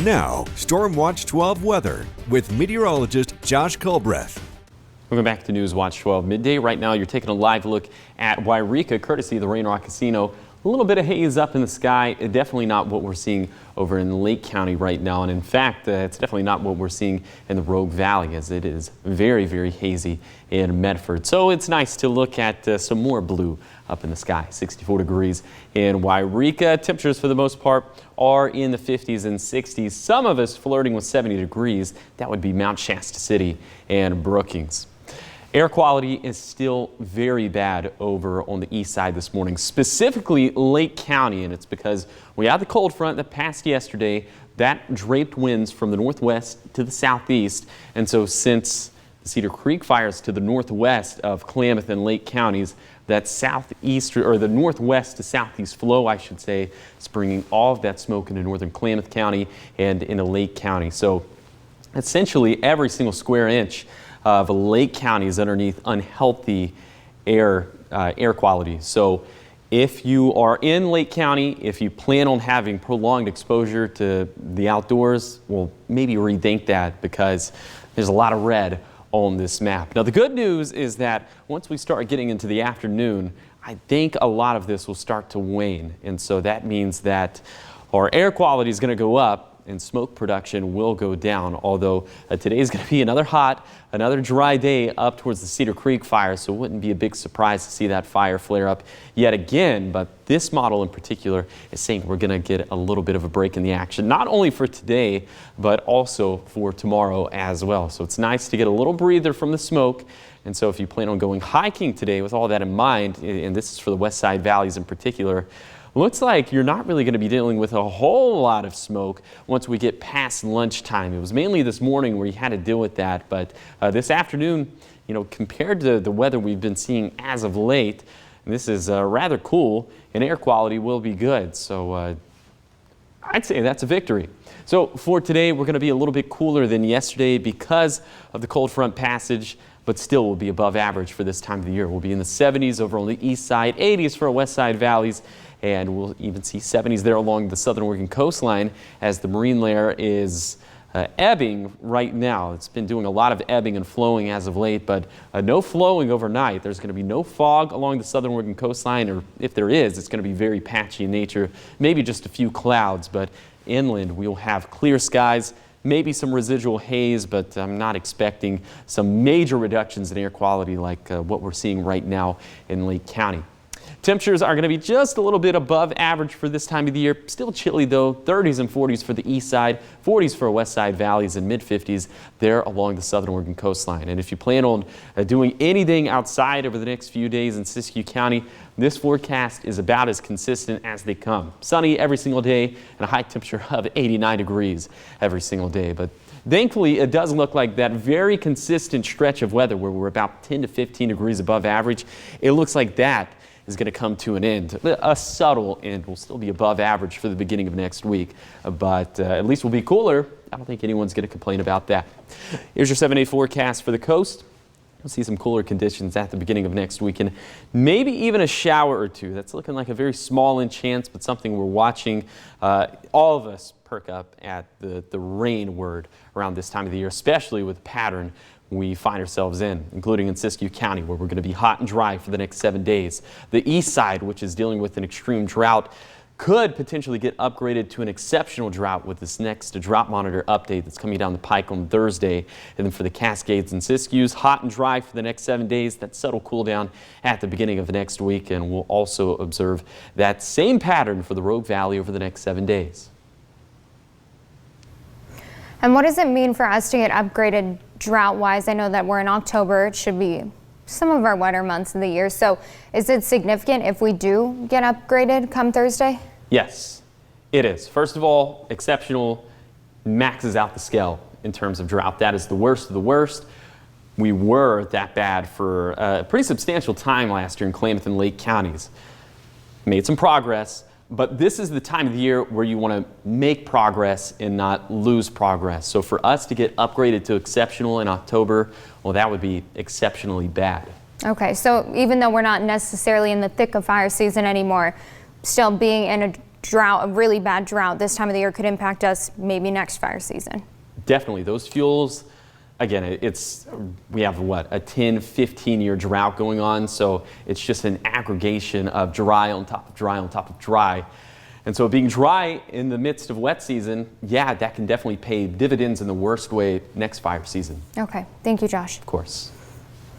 Now, Storm Watch 12 weather with meteorologist Josh Culbreth. Welcome back to News Watch 12 midday. Right now, you're taking a live look at Wairika, courtesy of the Rain Rock Casino. A little bit of haze up in the sky. Definitely not what we're seeing over in Lake County right now. And in fact, it's definitely not what we're seeing in the Rogue Valley, as it is very, very hazy in Medford. So it's nice to look at some more blue up in the sky. 64 degrees in Wairika. Temperatures for the most part are in the 50s and 60s. Some of us flirting with 70 degrees. That would be Mount Shasta City and Brookings. Air quality is still very bad over on the east side this morning, specifically Lake County, and it's because we had the cold front that passed yesterday that draped winds from the northwest to the southeast. And so since the Cedar Creek fires to the northwest of Klamath and Lake counties, that southeast, or the northwest to southeast flow, I should say, is bringing all of that smoke into northern Klamath County and into Lake County. So essentially every single square inch of Lake County is underneath unhealthy air quality. So if you are in Lake County, if you plan on having prolonged exposure to the outdoors, well, maybe rethink that, because there's a lot of red on this map. Now, the good news is that once we start getting into the afternoon, I think a lot of this will start to wane. And so that means that our air quality is going to go up and smoke production will go down, although today is going to be another dry day up towards the Cedar Creek fire, so it wouldn't be a big surprise to see that fire flare up yet again. But this model in particular is saying we're going to get a little bit of a break in the action, not only for today, but also for tomorrow as well. So it's nice to get a little breather from the smoke. And so if you plan on going hiking today with all that in mind, and this is for the west side valleys in particular, looks like you're not really going to be dealing with a whole lot of smoke once we get past lunchtime. It was mainly this morning where you had to deal with that, but this afternoon, you know, compared to the weather we've been seeing as of late, this is rather cool, and air quality will be good. So I'd say that's a victory. So for today, we're going to be a little bit cooler than yesterday because of the cold front passage, but still will be above average for this time of the year. We'll be in the 70s over on the east side, 80s for our west side valleys, and we'll even see 70s there along the southern Oregon coastline as the marine layer is ebbing right now. It's been doing a lot of ebbing and flowing as of late, but no flowing overnight. There's going to be no fog along the southern Oregon coastline, or if there is, it's going to be very patchy in nature, maybe just a few clouds, but inland we'll have clear skies, maybe some residual haze, but I'm not expecting some major reductions in air quality like what we're seeing right now in Lake County. Temperatures are going to be just a little bit above average for this time of the year. Still chilly though, 30s and 40s for the east side, 40s for west side valleys, and mid-50s there along the southern Oregon coastline. And if you plan on doing anything outside over the next few days in Siskiyou County, this forecast is about as consistent as they come. Sunny every single day and a high temperature of 89 degrees every single day. But thankfully, it does look like that very consistent stretch of weather where we're about 10 to 15 degrees above average, it looks like that is going to come to an end. A subtle end. Will still be above average for the beginning of next week, but at least we'll be cooler. I don't think anyone's going to complain about that. Here's your 7-day forecast for the coast. We'll see some cooler conditions at the beginning of next week, and maybe even a shower or two. That's looking like a very small in chance, but something we're watching. All of us perk up at the rain word around this time of the year, especially with the pattern we find ourselves in, including in Siskiyou County, where we're going to be hot and dry for the next 7 days. The east side, which is dealing with an extreme drought, could potentially get upgraded to an exceptional drought with this next drought monitor update that's coming down the pike on Thursday. And then for the Cascades and Siskiyous, hot and dry for the next 7 days. That subtle cool down at the beginning of next week, and we'll also observe that same pattern for the Rogue Valley over the next 7 days. And what does it mean for us to get upgraded drought-wise? I know that we're in October. It should be some of our wetter months of the year. So is it significant if we do get upgraded come Thursday? Yes, it is. First of all, exceptional maxes out the scale in terms of drought. That is the worst of the worst. We were that bad for a pretty substantial time last year in Klamath and Lake counties. Made some progress. But this is the time of the year where you want to make progress and not lose progress. So for us to get upgraded to exceptional in October, well, that would be exceptionally bad. Okay, so even though we're not necessarily in the thick of fire season anymore, still being in drought, a really bad drought this time of the year could impact us maybe next fire season. Definitely. Those fuels, again, we have what, a 10, 15-year drought going on. So it's just an aggregation of dry on top of dry on top of dry. And so being dry in the midst of wet season, yeah, that can definitely pay dividends in the worst way next fire season. Okay. Thank you, Josh. Of course.